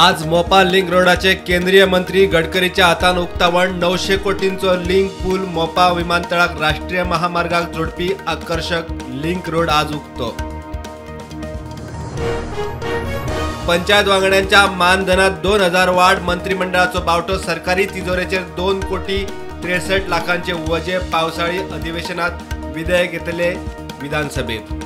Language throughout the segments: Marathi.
आज मोपा लिंक रोडाचे केंद्रीय मंत्री गडकरीच्या हातान उक्तावण 900 कोटींचो लिंक पूल मोपा विमानतळाक राष्ट्रीय महामार्गाक जोडपी आकर्षक लिंक रोड आज उक्तो। पंचायत वांगड्यांच्या मानधनात 2000 वाढ, मंत्रिमंडळाचो बावटो, सरकारी तिजोरेचेर 2 कोटी 63 लाखांचे वजे, पावसाळी अधिवेशनात विधेयक येतले विधानसभेत।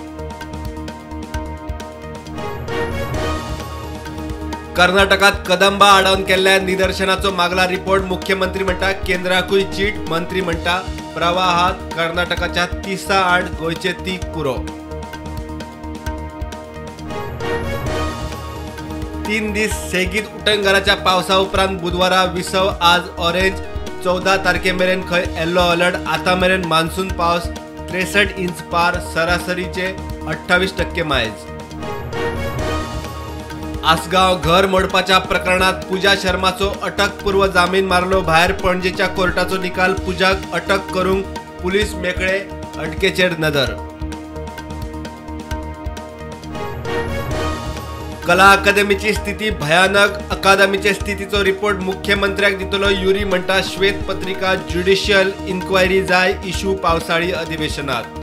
कर्नाटकात कदंबा आडावन केल्ल्या निदर्शनाचो मागला रिपोर्ट, मुख्यमंत्री म्हणटा केंद्राकूय चीट, मंत्री म्हणटा प्रवाहात कर्नाटकाच्या 38, गोयचे 30 पुरो। 3 दीस सेगीत उटंगराच्या पावसा उपरांत बुधवारा विसव, आज ऑरेंज, 14 तारखेमेरेन खंय येल्लो अलर्ट, आता मेरेन मान्सून पावस 63 इंच पार, सरासरीचे 28% मायल्स। आसगाव घर मोडपाच्या प्रकरणात पूजा शर्माचो अटकपूर्व जामीन मारलो भायर, पणजेच्या कोर्टाचो निकाल, पूजाक अटक करूंक पुलीस मेकळे, अटकेचेर नदर। कला अकादमीची स्थिती भयानक, अकादमीचे स्थितीचो रिपोर्ट मुख्यमंत्र्याक दितलो, युरी म्हणटा श्वेत पत्रिका, ज्युडिशियल इन्क्वायरी जाय, इशू पावसाळी अधिवेशनात।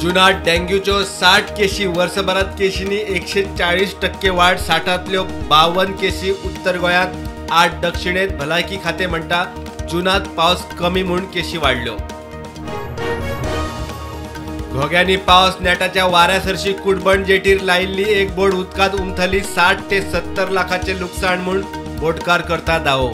जुनाट डेंग्यूच्यो 60 केशी, वर्षभरात केशींनी 140% वाढ, 60तल्यो 52 केशी उत्तर गोंयांत, 8 दक्षिणेत। भलायकी खाते म्हणटा जुनात पावस कमी म्हूण केशी वाडल्यो। घोग्यांनी पावस नेटाच्या वाऱ्यासरशी कुडबण जेटीर लायिल्ली एक बोट उदकांत उमथली, 60 ते 70 लाखांचे लुकसाण म्हूण बोटकार करता दावो।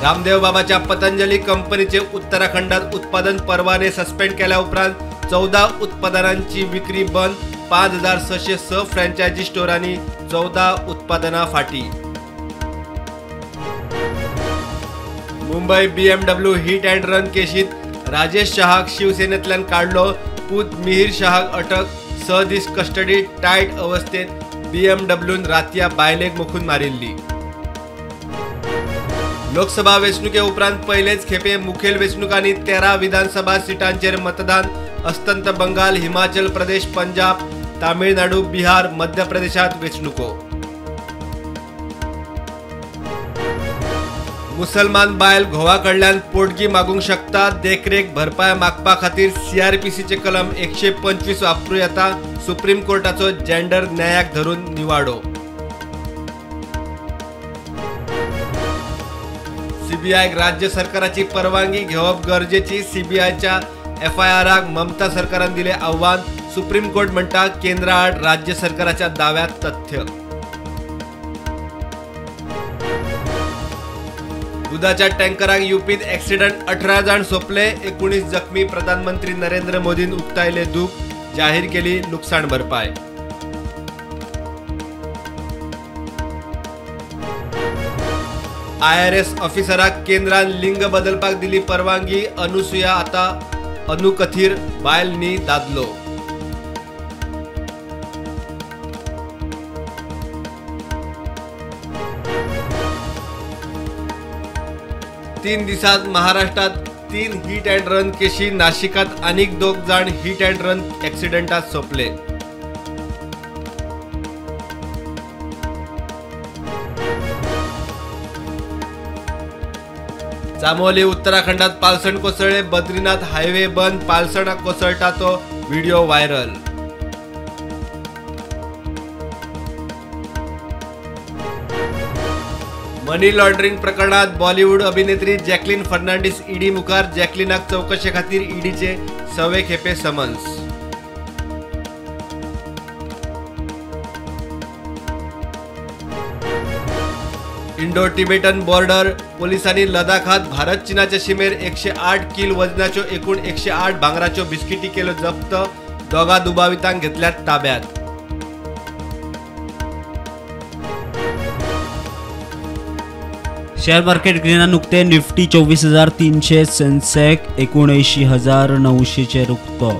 रामदेव बाबाच्या पतंजली कंपनीचे उत्तराखंडात उत्पादन परवाने सस्पेंड केल्या उपरांत 14 उत्पादनांची विक्री बंद, 5606 फ्रँचायझी स्टोरांनी 14 उत्पादनां फाटी। Mumbai BMW hit and run केशीत राजेश शहाक शिवसेनेतल्यान काढलो, पूत मिहीर शहाक अटक, 6 दीस कस्टडी, टायट अवस्थेत BMWन रातया बायलेक मोखून मारिल्ली। लोकसभा वेंचणुके उपरांत पयलेच खेपे मुखेल वेंचणुकांनी 13 विधानसभा सिटांचेर मतदान, अस्तंत बंगाल, हिमाचल प्रदेश, पंजाब, तामिळनाडू, बिहार, मध्य प्रदेशात वेंचणुको। मुसलमान बायल घोवाकडल्यान पोटगी मागूंक शकता, देखरेख भरपाय मागपा खातीर CRPCचे कलम 125 वापरूं येता, सुप्रीम कोर्टाचो जेंडर न्यायाक धरून निवाडो। CBI राज्य सरकाराची परवानगी घेवप गरजेची, CBIच्या FIRक ममता सरकारान दिले आव्हान, सुप्रीम कोर्ट म्हणटा केंद्रा आड राज्य सरकाराच्या दाव्यात तथ्य। दुधाच्या टँकराक UPत ॲक्सिडंट, 18 जाण सोपले, 19 जखमी, प्रधानमंत्री नरेंद्र मोदीन उक्तायले दूख, जाहीर केली नुकसाण भरपाय। IRS ऑफिसराक केंद्रान लिंग बदलपाक दिली परवानगी, अनुसुया आता अनुकथीर बायल न्ही दादलो। तीन दिसात महाराष्ट्रात 3 हिट अँड रन केशी, नाशिकात आनीक 2 जाण हिट अँड रन ॲक्सिडंटात सोपले। चामोली उत्तराखंडात पालसण कोसळ्ळे, बद्रीनाथ हायवे बंद, पालसणाक कोसळटा तो व्हिडिओ व्हायरल। मनी लॉन्ड्रिंग प्रकरणात बॉलिवूड अभिनेत्री जॅकलीन फर्नांडीस ईडी मुखार, जॅकलीनाक चौकशे खातीर ईडीचे 6वे खेपे समन्स। इंडो तिबेटन बॉर्डर पोलिसांनी लडाखात भारत चीनाच्या सीमेर 108 किल वजनाच्यो एकूण 108 भांगराच्यो बिस्किटी केल्यो जप्त, दोगा दुबावितांक घेतल्यात ताब्यात। शेअर मार्केट ग्रीना नुकते निफ्टी 24,300, सेन्सेक्स 79,900 चे रुकतो।